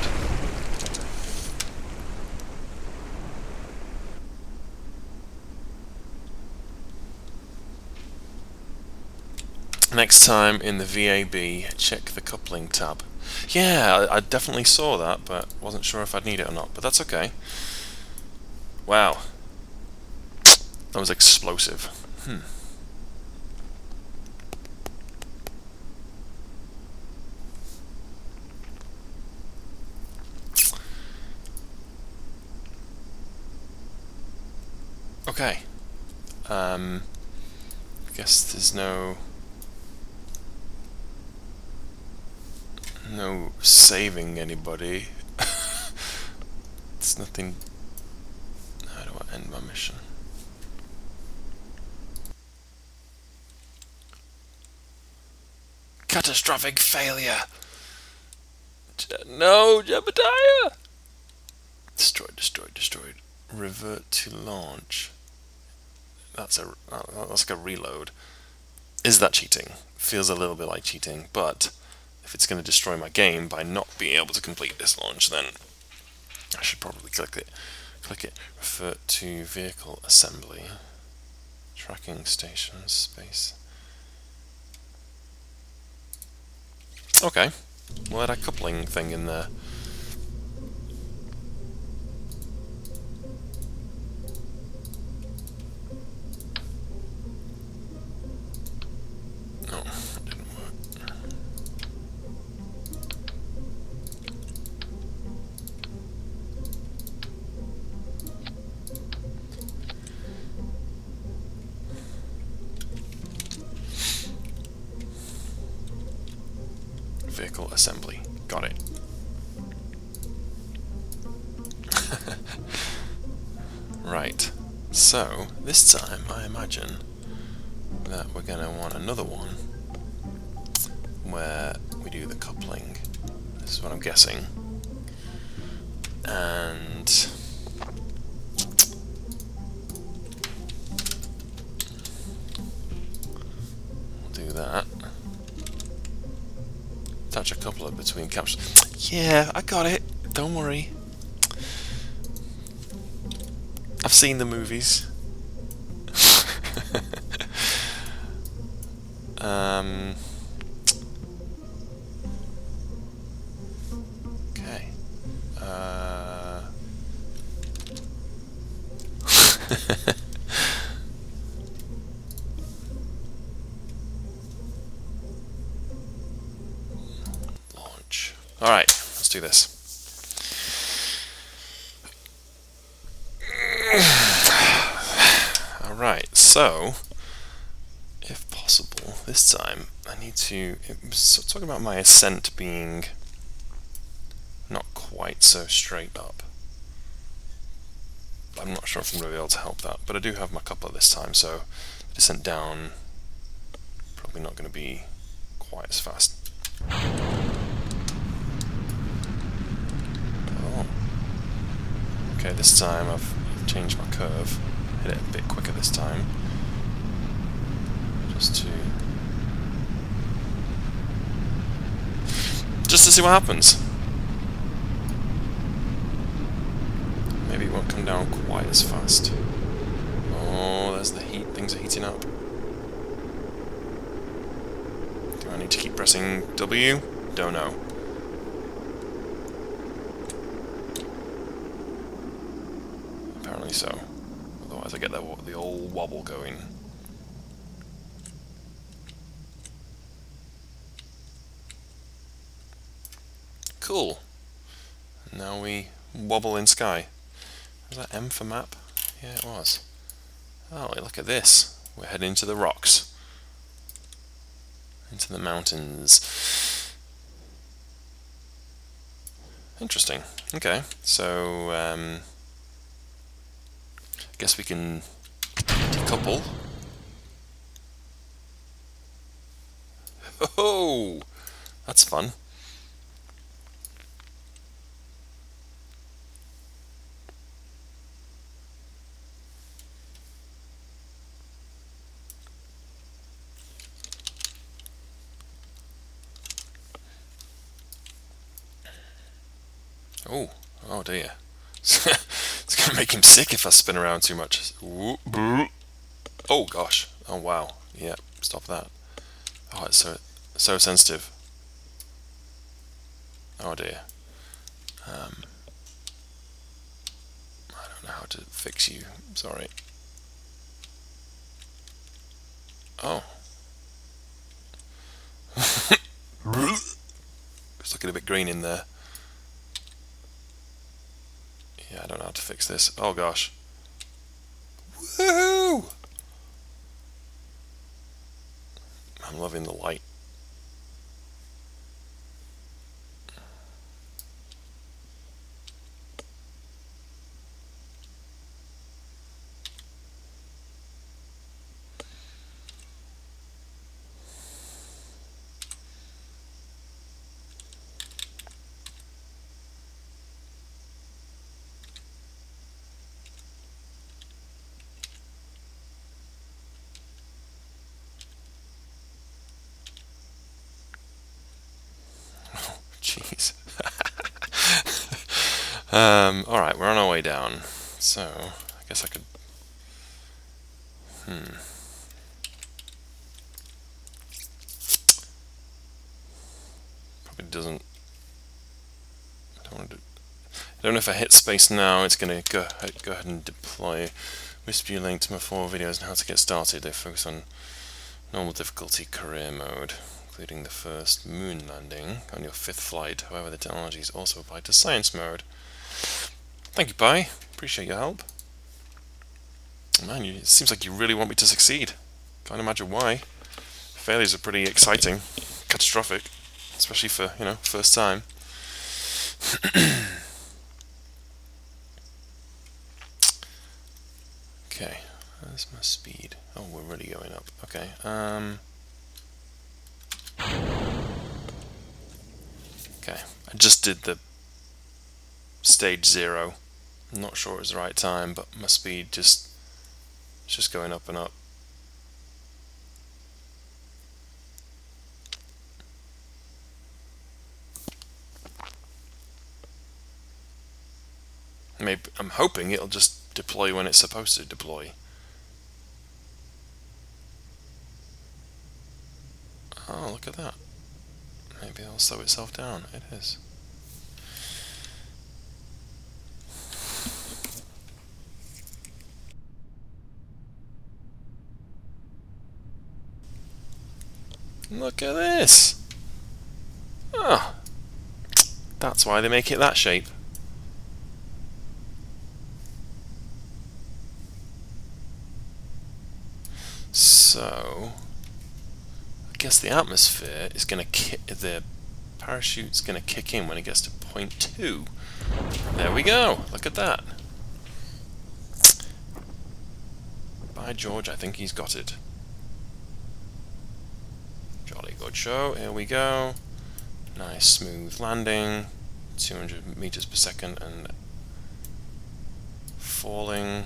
Next time in the VAB, check the coupling tab. Yeah, I definitely saw that, but wasn't sure if I'd need it or not, but that's okay. Wow. That was explosive. Okay. I guess there's no saving anybody. It's nothing. How do I end my mission? Catastrophic failure. No, Jebediah. Destroyed, destroyed, destroyed. Revert to launch. That's like a reload. Is that cheating? Feels a little bit like cheating, but if it's going to destroy my game by not being able to complete this launch, then I should probably click it. Refer to vehicle assembly. Tracking station space. Okay. We'll add a coupling thing in there. No, it didn't work. Vehicle assembly. Got it. Right. So, this time I imagine that we're going to want another one where we do the coupling. This is what I'm guessing. And we'll do that. Attach a coupler between capsules. Yeah, I got it. Don't worry. I've seen the movies. Okay. Launch. Alright, let's do this. Alright, so if possible, this time I need to... It was talking about my ascent being not quite so straight up. I'm not sure if I'm going to be able to help that, but I do have my coupler this time, so the descent down probably not going to be quite as fast. Oh. Okay, this time I've changed my curve. Hit it a bit quicker this time. Just to see what happens. Maybe it won't come down quite as fast. Oh, there's the heat. Things are heating up. Do I need to keep pressing W? Don't know. Apparently so. Otherwise I get the old wobble going. Cool. Now we wobble in sky. Was that M for map? Yeah, it was. Oh, look at this. We're heading into the rocks. Into the mountains. Interesting. Okay, so I guess we can decouple. Oh, that's fun. Oh, oh dear. It's gonna make him sick if I spin around too much. Oh gosh. Oh wow. Yeah, stop that. Oh, it's so sensitive. Oh dear. I don't know how to fix you. Sorry. Oh. It's looking a bit green in there. Yeah, I don't know how to fix this. Oh gosh. Woohoo! I'm loving the light. Jeez. Alright, we're on our way down. So, I guess I could... Probably doesn't... I don't know if I hit space now, it's going to go ahead and deploy. Wispy link to my 4 videos on how to get started. They focus on normal difficulty career mode, including the first moon landing on your 5th flight. However, the technology is also applied to science mode. Thank you, Pi. Appreciate your help. Man, it seems like you really want me to succeed. Can't imagine why. Failures are pretty exciting, catastrophic, especially for, first time. Okay, where's my speed? Oh, we're really going up. Okay, okay, I just did the stage 0. I'm not sure it was the right time, but my speed it's just going up and up. Maybe I'm hoping it'll just deploy when it's supposed to deploy. Oh, look at that. Maybe it'll slow itself down. It is. Look at this! Oh, that's why they make it that shape. So, I guess the atmosphere is going to the parachute's going to kick in when it gets to point 2. There we go. Look at that. By George, I think he's got it. Jolly good show. Here we go. Nice smooth landing. 200 meters per second and falling.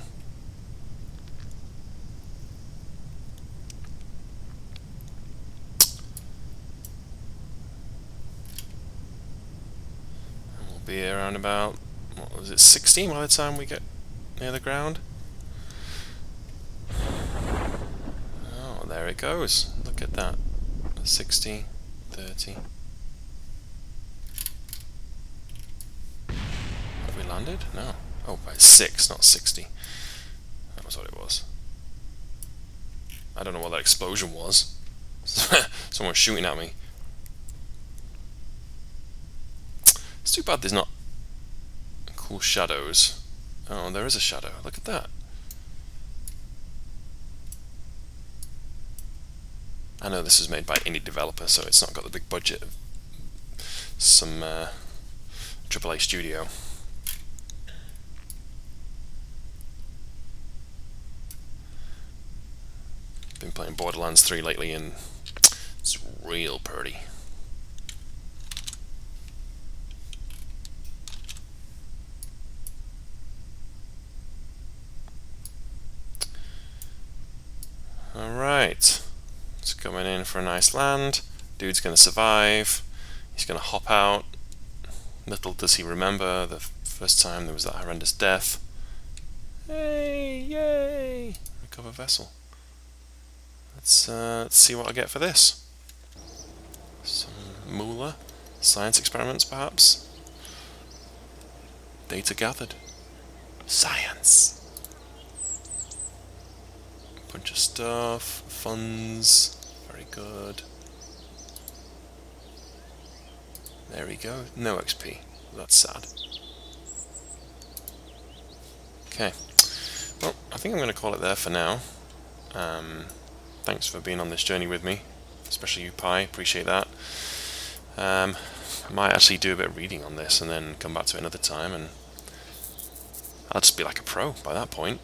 And we'll be around about, what was it, 16 by the time we get near the ground? Oh, there it goes. Look at that. 60, 30. Have we landed? No. Oh, by 6, not 60. That was what it was. I don't know what that explosion was. Someone shooting at me. It's too bad there's not cool shadows. Oh, there is a shadow. Look at that. I know this is made by indie developer, so it's not got the big budget of some AAA studio. Been playing Borderlands 3 lately, and it's real pretty. Alright. It's coming in for a nice land. Dude's going to survive. He's going to hop out. Little does he remember the first time there was that horrendous death. Hey, yay! Recover vessel. Let's see what I get for this. Some moolah. Science experiments, perhaps? Data gathered. Science! Bunch of stuff. Funds. Very good. There we go. No XP. That's sad. Okay. Well, I think I'm going to call it there for now. Thanks for being on this journey with me, especially you, Pi. Appreciate that. I might actually do a bit of reading on this and then come back to it another time, and I'll just be like a pro by that point.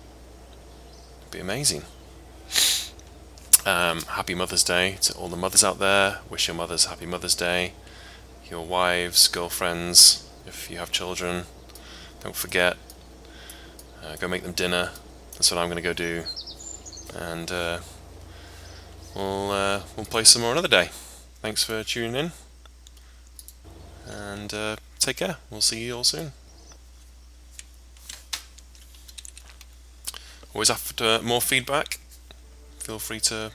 It'd be amazing. Happy Mother's Day to all the mothers out there. Wish your mothers happy Mother's Day. Your wives, girlfriends, if you have children, don't forget. Go make them dinner. That's what I'm going to go do. And we'll play some more another day. Thanks for tuning in. And take care. We'll see you all soon. Always after more feedback, feel free to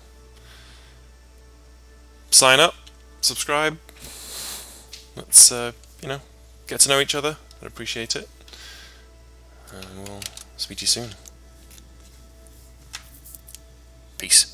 sign up, subscribe. Let's get to know each other. I'd appreciate it. And we'll speak to you soon. Peace.